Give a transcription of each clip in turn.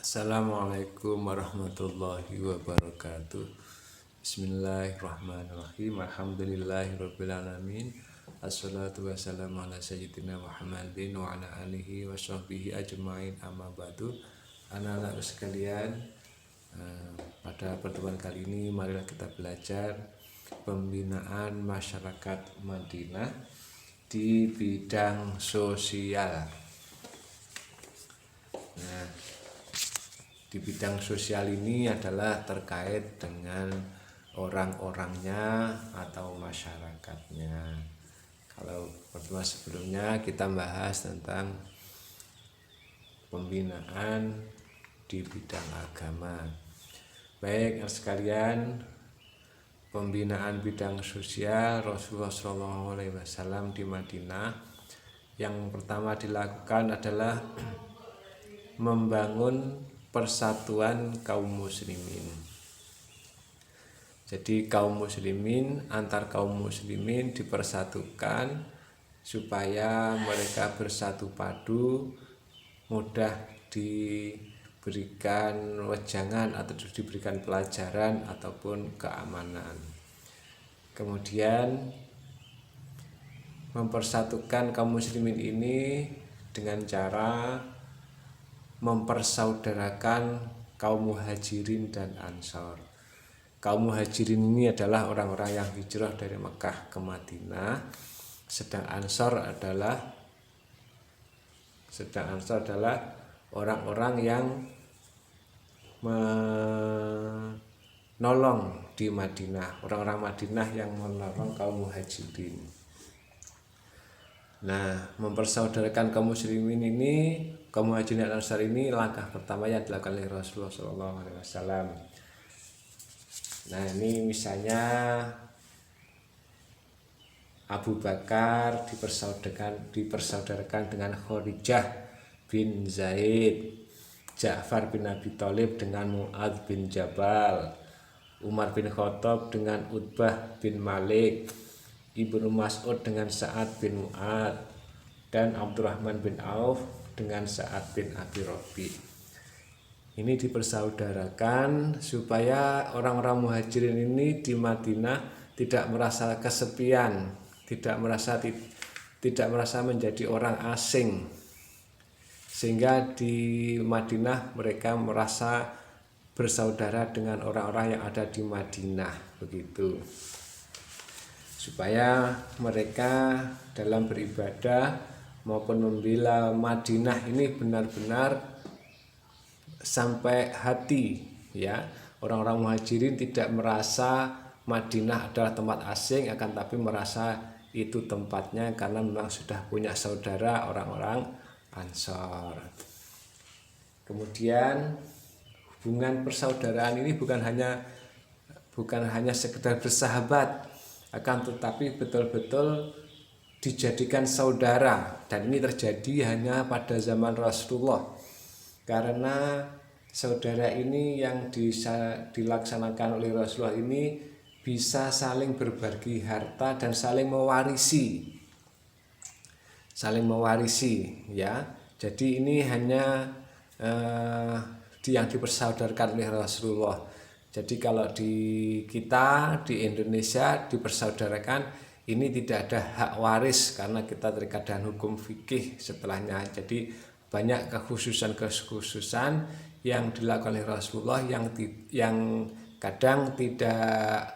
Assalamualaikum warahmatullahi wabarakatuh. Bismillahirrahmanirrahim. Alhamdulillahirrabbilalamin. Assalatu wassalamu ala sayyidina Muhammadin wa ala alihi wa sahbihi ajma'in, amma ba'du. Anak-anak sekalian, pada pertemuan kali ini marilah kita belajar pembinaan masyarakat Madinah di bidang sosial. Nah, di bidang sosial ini adalah terkait dengan orang-orangnya atau masyarakatnya. Kalau pertemuan sebelumnya kita bahas tentang pembinaan di bidang agama. Baik sekalian, pembinaan bidang sosial Rasulullah SAW di Madinah yang pertama dilakukan adalah membangun persatuan kaum muslimin. Jadi kaum muslimin, antar kaum muslimin dipersatukan supaya mereka bersatu padu, mudah diberikan wejangan atau diberikan pelajaran ataupun keamanan. Kemudian mempersatukan kaum muslimin ini dengan cara mempersaudarakan kaum muhajirin dan ansor. Kaum muhajirin ini adalah orang-orang yang hijrah dari Mekah ke Madinah, sedang ansor adalah orang-orang yang menolong di Madinah, orang-orang Madinah yang menolong kaum muhajirin. Nah, mempersaudarakan kaum muslimin ini, kaum muhajirin dan ansar ini langkah pertama yang dilakukan oleh Rasulullah SAW. Nah, ini misalnya Abu Bakar dipersaudarakan dengan Kharijah bin Zaid, Ja'far bin Abi Thalib dengan Mu'adz bin Jabal, Umar bin Khattab dengan Utbah bin Malik, Ibnu Mas'ud dengan Sa'ad bin Mu'adz, dan Abdurrahman bin Auf dengan Sa'ad bin Abi Rabi. Ini dipersaudarakan supaya orang-orang muhajirin ini di Madinah tidak merasa kesepian, tidak merasa menjadi orang asing, sehingga di Madinah mereka merasa bersaudara dengan orang-orang yang ada di Madinah, begitu. Supaya mereka dalam beribadah maupun membela Madinah ini benar-benar sampai hati, ya. Orang-orang muhajirin tidak merasa Madinah adalah tempat asing, akan tapi merasa itu tempatnya karena memang sudah punya saudara orang-orang ansor. Kemudian hubungan persaudaraan ini bukan hanya sekedar bersahabat, akan tetapi betul-betul dijadikan saudara. Dan ini terjadi hanya pada zaman Rasulullah, karena saudara ini yang dilaksanakan oleh Rasulullah ini bisa saling berbagi harta dan saling mewarisi, ya. Jadi ini hanya yang dipersaudarkan oleh Rasulullah. Jadi kalau di kita di Indonesia dipersaudarakan, ini tidak ada hak waris karena kita terikat dengan hukum fikih setelahnya. Jadi banyak kekhususan yang dilakukan oleh Rasulullah yang kadang tidak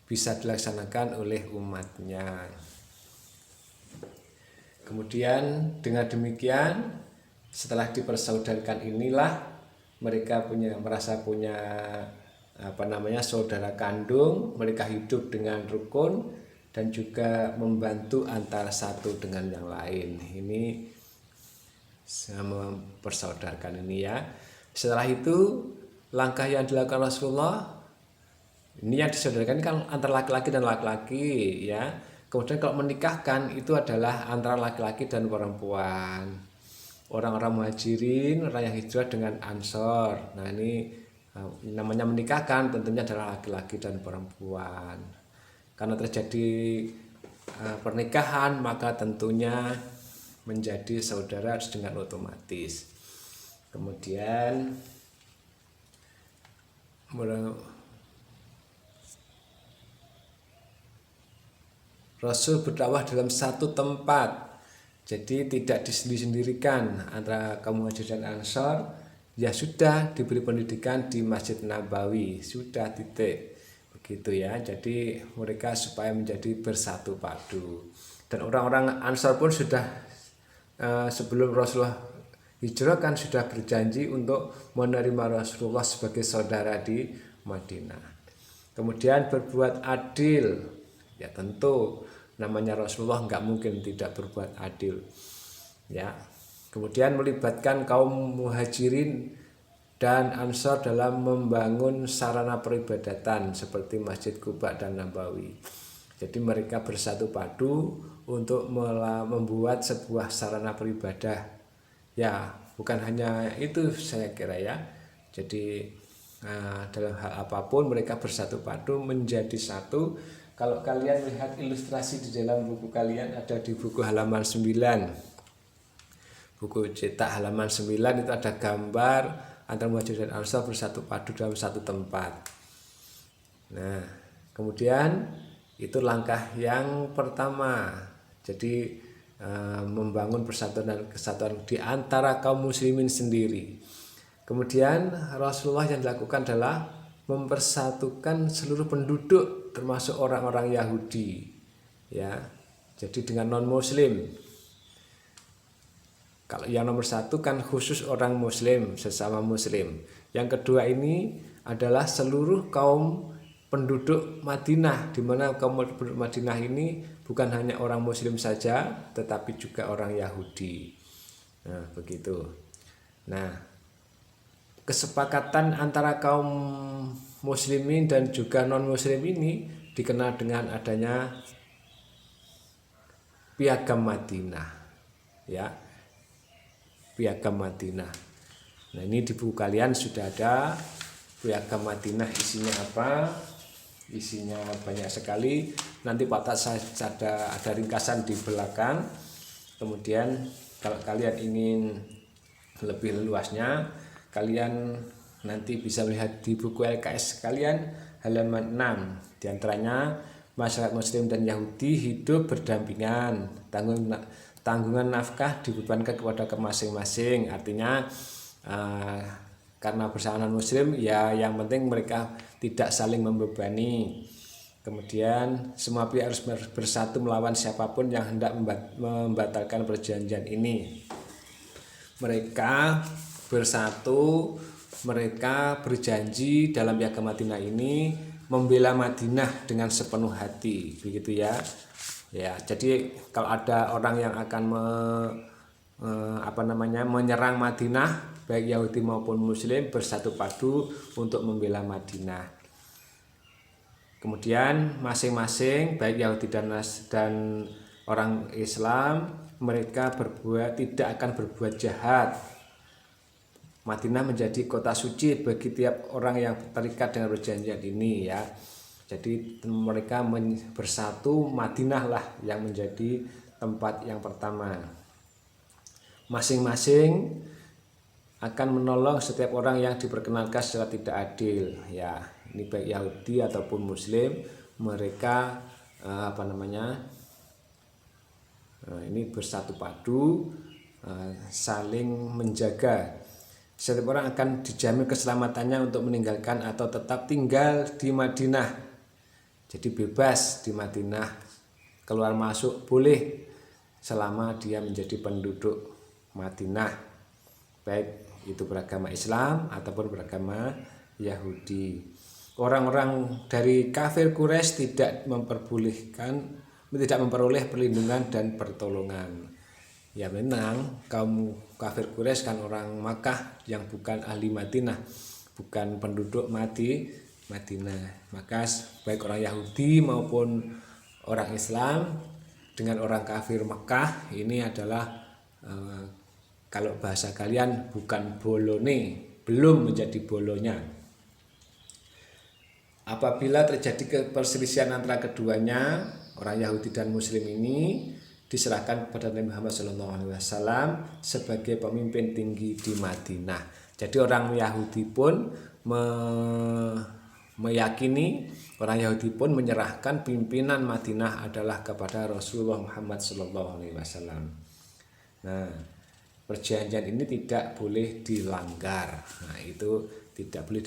bisa dilaksanakan oleh umatnya. Kemudian dengan demikian, setelah dipersaudarkan inilah mereka merasa punya saudara kandung, mereka hidup dengan rukun dan juga membantu antara satu dengan yang lain. Ini mempersaudarkan ini, ya. Setelah itu langkah yang dilakukan Rasulullah, ini yang disaudarkan kan antara laki-laki dan laki-laki, ya. Kemudian kalau menikahkan itu adalah antara laki-laki dan perempuan. Orang-orang muhajirin, orang yang hijrah dengan ansor. Nah, ini namanya menikahkan tentunya adalah laki-laki dan perempuan. Karena terjadi pernikahan, maka tentunya menjadi saudara dengan otomatis. Kemudian Rasul berdakwah dalam satu tempat, jadi tidak disendiri-sendirikan antara kaum Muhajirin dan Ansor. Ya sudah, diberi pendidikan di Masjid Nabawi, sudah, titik, begitu ya. Jadi mereka supaya menjadi bersatu padu. Dan orang-orang Ansor pun sudah sebelum Rasulullah hijrah kan sudah berjanji untuk menerima Rasulullah sebagai saudara di Madinah. Kemudian berbuat adil, ya tentu namanya Rasulullah nggak mungkin tidak berbuat adil, ya. Kemudian melibatkan kaum Muhajirin dan Ansor dalam membangun sarana peribadatan seperti Masjid Quba dan Nabawi. Jadi mereka bersatu padu untuk membuat sebuah sarana beribadah. Ya, bukan hanya itu saya kira ya. Jadi dalam hal apapun mereka bersatu padu menjadi satu. Kalau kalian lihat ilustrasi di dalam buku kalian, ada di buku halaman 9. Buku cetak halaman 9 itu ada gambar antara Muhajirin dan Ansor bersatu padu dalam satu tempat. Nah, kemudian itu langkah yang pertama. Jadi membangun persatuan dan kesatuan di antara kaum muslimin sendiri. Kemudian Rasulullah yang dilakukan adalah mempersatukan seluruh penduduk termasuk orang-orang Yahudi, ya. Jadi dengan non muslim. Kalau yang nomor satu kan khusus orang muslim, sesama muslim. Yang kedua ini adalah seluruh kaum penduduk Madinah, di mana kaum penduduk Madinah ini bukan hanya orang muslim saja, tetapi juga orang Yahudi. Nah, begitu. Nah, kesepakatan antara kaum muslimin dan juga non muslim ini dikenal dengan adanya Piagam Madinah, ya. Piagam Madinah. Nah, ini di buku kalian sudah ada Piagam Madinah, isinya apa? Isinya banyak sekali. Nanti Pak Tats ada ringkasan di belakang. Kemudian kalau kalian ingin lebih luasnya, kalian nanti bisa melihat di buku LKS kalian halaman 6. Di antaranya masyarakat muslim dan Yahudi hidup berdampingan, tanggungan nafkah dibebankan kepada masing-masing. Artinya karena bersama muslim ya yang penting mereka tidak saling membebani. Kemudian semua pihak harus bersatu melawan siapapun yang hendak membatalkan perjanjian ini. Mereka bersatu, mereka berjanji dalam Piagam Madinah ini membela Madinah dengan sepenuh hati, begitu ya. Ya, jadi kalau ada orang yang akan menyerang Madinah, baik Yahudi maupun Muslim bersatu padu untuk membela Madinah. Kemudian masing-masing baik Yahudi dan orang Islam mereka tidak akan berbuat jahat. Madinah menjadi kota suci bagi tiap orang yang terikat dengan perjanjian ini, ya. Jadi mereka bersatu, Madinah lah yang menjadi tempat yang pertama. Masing-masing akan menolong setiap orang yang diperkenalkan secara tidak adil, ya. Ini baik Yahudi ataupun Muslim, mereka ini bersatu padu, saling menjaga. Setiap orang akan dijamin keselamatannya untuk meninggalkan atau tetap tinggal di Madinah. Jadi bebas di Madinah, keluar masuk boleh selama dia menjadi penduduk Madinah, baik itu beragama Islam ataupun beragama Yahudi. Orang-orang dari kafir Quraisy tidak memperoleh perlindungan dan pertolongan. Ya memang kaum kafir Quraisy kan orang Makkah yang bukan ahli Madinah, bukan penduduk Madinah. Maka baik orang Yahudi maupun orang Islam dengan orang kafir Makkah ini adalah kalau bahasa kalian bukan bolone, belum menjadi bolonya. Apabila terjadi perselisihan antara keduanya, orang Yahudi dan Muslim ini, diserahkan kepada Nabi Muhammad SAW sebagai pemimpin tinggi di Madinah. Jadi orang Yahudi pun meyakini, orang Yahudi pun menyerahkan pimpinan Madinah adalah kepada Rasulullah Muhammad SAW. Nah, perjanjian ini tidak boleh dilanggar. Nah, itu tidak boleh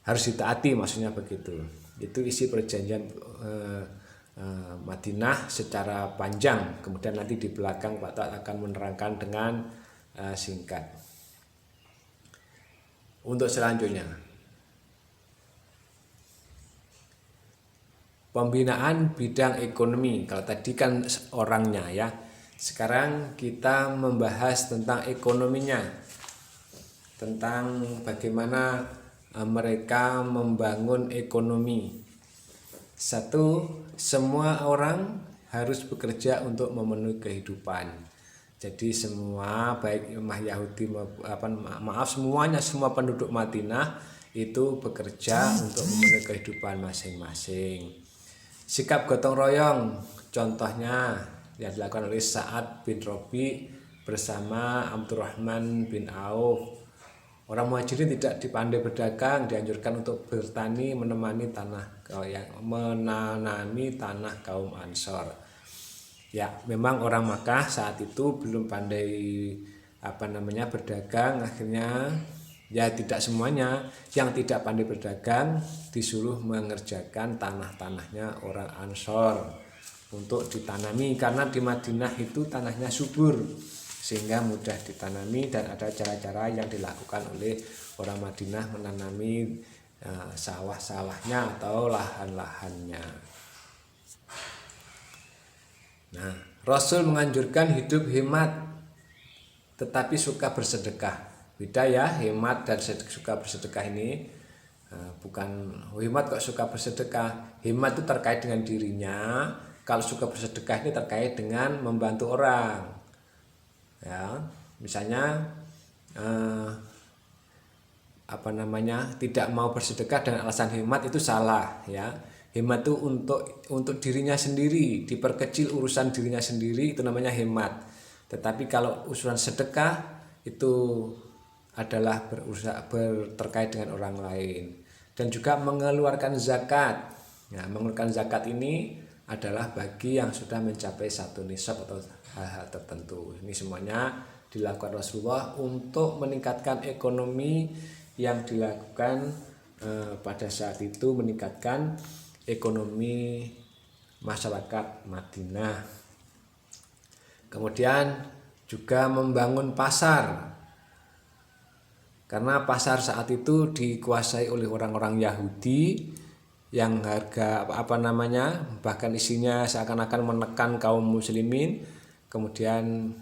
harus ditaati, maksudnya begitu. Itu isi perjanjian Madinah secara panjang. Kemudian nanti di belakang Pak Tat akan menerangkan dengan singkat. Untuk selanjutnya, pembinaan bidang ekonomi. Kalau tadi kan orangnya ya, sekarang kita membahas tentang ekonominya, tentang bagaimana mereka membangun ekonomi. Satu, semua orang harus bekerja untuk memenuhi kehidupan. Jadi semua, baik Yahudi semuanya, semua penduduk Madinah itu bekerja untuk memenuhi kehidupan masing-masing. Sikap gotong royong, contohnya yang dilakukan oleh Sa'ad bin Rabi bersama Abdurrahman bin Auf. Orang Muhajirin tidak dipandai berdagang, dianjurkan untuk bertani menanami tanah kaum Ansor. Ya, memang orang Makkah saat itu belum pandai berdagang, akhirnya ya tidak semuanya yang tidak pandai berdagang disuruh mengerjakan tanah-tanahnya orang Ansor untuk ditanami, karena di Madinah itu tanahnya subur sehingga mudah ditanami, dan ada cara-cara yang dilakukan oleh orang Madinah menanami sawah-sawahnya atau lahan-lahannya. Nah, Rasul menganjurkan hidup hemat tetapi suka bersedekah. Beda ya, hemat dan suka bersedekah ini bukan hemat kok suka bersedekah. Hemat itu terkait dengan dirinya, kalau suka bersedekah ini terkait dengan membantu orang. Ya, misalnya tidak mau bersedekah dengan alasan hemat itu salah ya. Hemat itu untuk dirinya sendiri, diperkecil urusan dirinya sendiri, itu namanya hemat. Tetapi kalau urusan sedekah itu adalah terkait dengan orang lain. Dan juga mengeluarkan zakat. Nah, mengeluarkan zakat ini adalah bagi yang sudah mencapai satu nisab atau hal-hal tertentu. Ini semuanya dilakukan Rasulullah untuk meningkatkan ekonomi yang dilakukan pada saat itu, meningkatkan ekonomi masyarakat Madinah. Kemudian juga membangun pasar, karena pasar saat itu dikuasai oleh orang-orang Yahudi yang harga bahkan isinya seakan-akan menekan kaum muslimin. Kemudian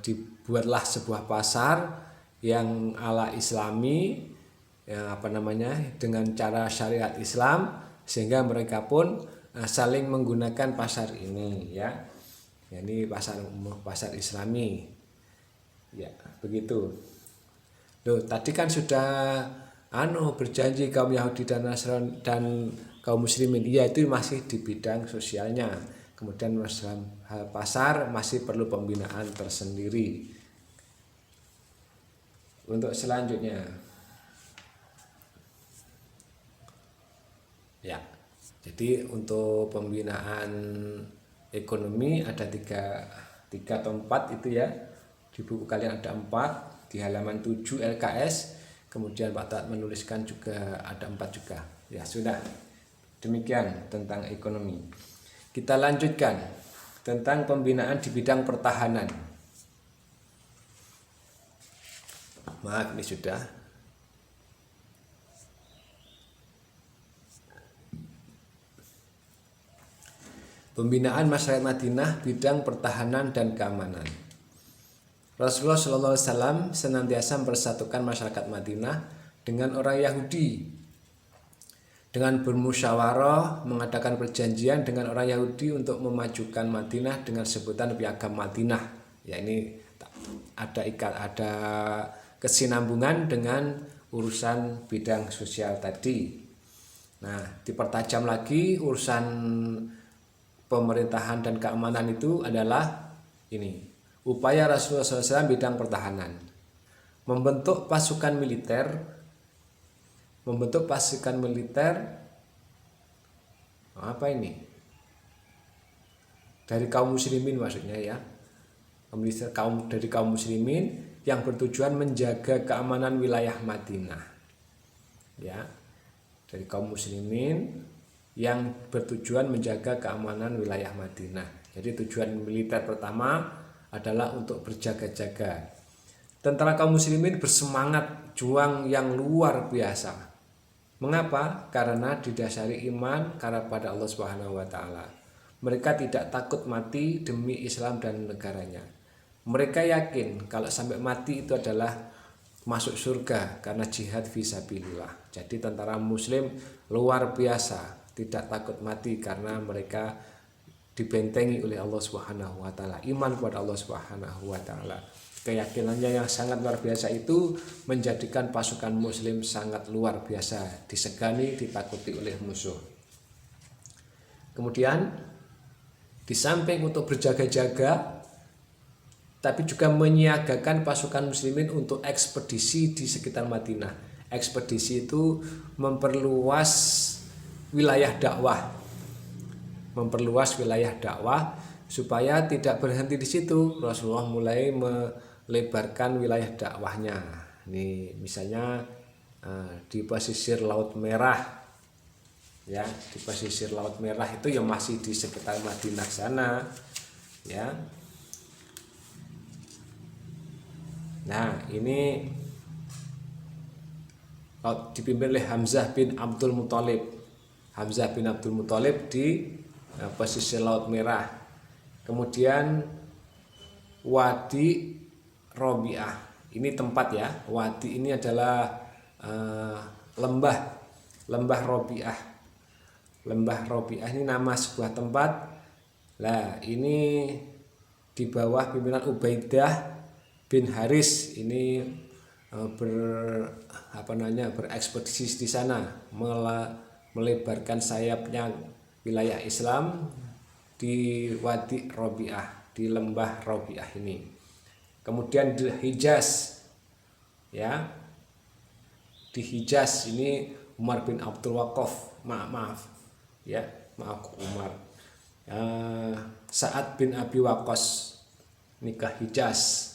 dibuatlah sebuah pasar yang ala Islami, dengan cara syariat Islam, sehingga mereka pun saling menggunakan pasar ini ya. Ini pasar Islami. Ya, begitu. Loh, tadi kan sudah berjanji kaum Yahudi dan Nasrani dan kaum muslimin. Iya, itu masih di bidang sosialnya. Kemudian masalah pasar masih perlu pembinaan tersendiri. Untuk selanjutnya, ya, jadi untuk pembinaan ekonomi ada tiga atau 4 itu ya. Di buku kalian ada 4, di halaman 7 LKS. Kemudian Pak Tat menuliskan juga ada 4 juga. Ya sudah, demikian tentang ekonomi. Kita lanjutkan tentang pembinaan di bidang pertahanan. Maaf, ini sudah. Pembinaan masyarakat Madinah bidang pertahanan dan keamanan. Rasulullah SAW senantiasa mempersatukan masyarakat Madinah dengan orang Yahudi dengan bermusyawarah, mengadakan perjanjian dengan orang Yahudi untuk memajukan Madinah dengan sebutan Piagam Madinah. Ya, ini ada kesinambungan dengan urusan bidang sosial tadi. Nah, dipertajam lagi urusan pemerintahan dan keamanan itu adalah ini. Upaya Rasulullah SAW bidang pertahanan. Membentuk pasukan militer apa ini? Dari kaum muslimin maksudnya ya. Dari kaum muslimin yang bertujuan menjaga keamanan wilayah Madinah. Ya. Dari kaum muslimin yang bertujuan menjaga keamanan wilayah Madinah. Jadi tujuan militer pertama adalah untuk berjaga-jaga. Tentara kaum muslimin bersemangat juang yang luar biasa. Mengapa? Karena didasari iman karena pada Allah Subhanahu wa taala. Mereka tidak takut mati demi Islam dan negaranya. Mereka yakin kalau sampai mati itu adalah masuk surga karena jihad fisabilillah. Jadi tentara muslim luar biasa, tidak takut mati karena mereka dibentengi oleh Allah Subhanahu wa taala. Iman kepada Allah Subhanahu wa taala. Keyakinannya yang sangat luar biasa itu menjadikan pasukan muslim sangat luar biasa, disegani, ditakuti oleh musuh. Kemudian di samping untuk berjaga-jaga, tapi juga menyiagakan pasukan muslimin untuk ekspedisi di sekitar Madinah. Ekspedisi itu memperluas wilayah dakwah, supaya tidak berhenti di situ. Rasulullah mulai melebarkan wilayah dakwahnya. Ini misalnya di pesisir Laut Merah, ya, di pesisir Laut Merah itu yang masih di sekitar Madinah sana, ya. Nah, ini dipimpin oleh Hamzah bin Abdul Muthalib di pesisir Laut Merah. Kemudian Wadi Robiah, ini tempat ya. Wadi ini adalah lembah Robiah. Lembah Robiah ini nama sebuah tempat. Nah, ini di bawah pimpinan Ubaidah bin Haris ini berekspedisi di sana, melebarkan sayapnya wilayah Islam di Wadi Robiah, di lembah Robiah ini. Kemudian di Hijaz, ya, di Hijaz ini Umar bin Abdul Waqqaf, Sa'ad bin Abi Waqqas ini ke Hijaz.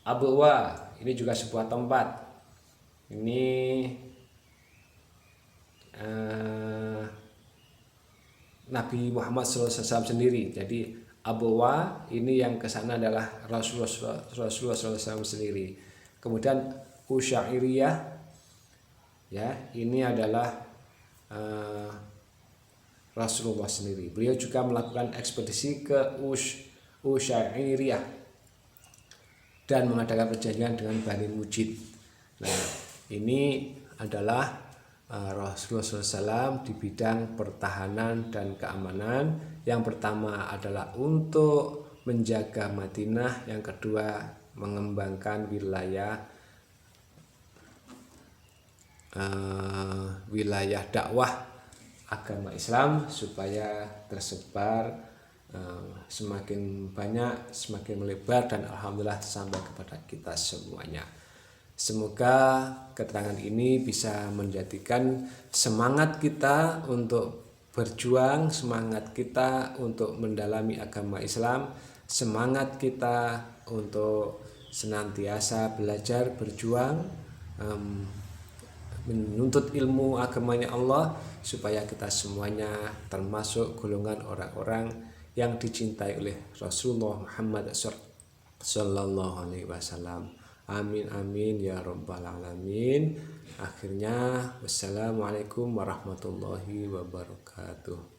Abwa ini juga sebuah tempat. Ini Nabi Muhammad SAW sendiri. Jadi Abwa ini yang ke sana adalah Rasulullah SAW sendiri. Kemudian Usyairiyah, ya, ini adalah Rasulullah sendiri. Beliau juga melakukan ekspedisi ke Usyairiyah dan mengadakan perjanjian dengan Bani Mujid. Nah, ini adalah Rasulullah SAW di bidang pertahanan dan keamanan. Yang pertama adalah untuk menjaga Madinah, yang kedua mengembangkan wilayah dakwah agama Islam supaya tersebar semakin banyak, semakin melebar, dan alhamdulillah sampai kepada kita semuanya. Semoga keterangan ini bisa menjadikan semangat kita untuk berjuang, semangat kita untuk mendalami agama Islam, semangat kita untuk senantiasa belajar, berjuang, menuntut ilmu agamanya Allah, supaya kita semuanya termasuk golongan orang-orang yang dicintai oleh Rasulullah Muhammad sallallahu alaihi wasallam. Amin amin ya rabbal alamin. Akhirnya wassalamualaikum warahmatullahi wabarakatuh.